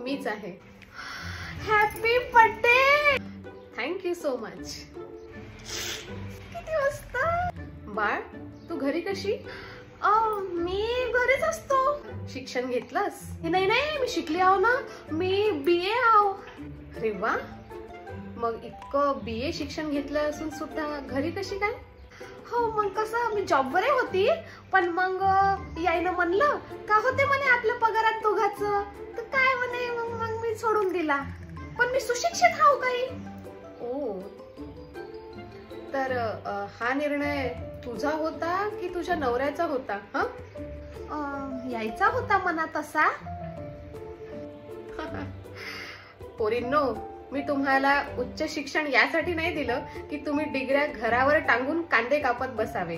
मीच आहे. Happy birthday. Thank you so much. किती वाजता? बाळ, तू घरी कशी? मी घरीच असतो. शिक्षण घेतलंस? नाही नाही, मी शिकली आहो ना, मी BA आहो. अरे वा, मग इतकं BA शिक्षण घेतलं असून सुद्धा घरी कशी काय? हो, मग कसं, मी जॉबवर होती, पण मग यायनं म्हणलं का होते म्हणे आपल्या पगारात दोघांचं, तर काय म्हणे मग मी सोडून दिला. पण मी सुशिक्षित हाव काही. ओ, तर हा निर्णय तुझा होता की तुझ्या नवऱ्याचा होता? यायचा होता मना तसा. पोरींनो, मी तुम्हाला उच्च शिक्षण यासाठी नाही दिलं की तुम्ही डिग्र्या घरावर टांगून कांदे कापत बसावे.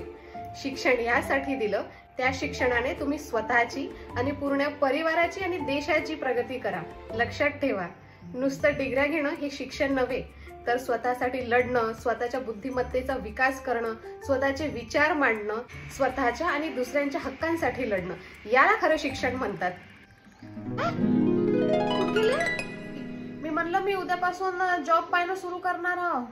शिक्षण यासाठी दिलं, त्या शिक्षणाने तुम्ही स्वतःची आणि पूर्ण परिवाराची आणि देशाची प्रगती करा. लक्षात ठेवा, नुसतं डिग्र्या घेणं हे शिक्षण नव्हे, तर स्वतःसाठी लढणं, स्वतःच्या बुद्धिमत्तेचा विकास करणं, स्वतःचे विचार मांडणं, स्वतःच्या आणि दुसऱ्यांच्या हक्कांसाठी लढणं, याला खरं शिक्षण म्हणतात. मी म्हणलं मी उद्यापासून जॉब पाहणं सुरू करणार आहोत.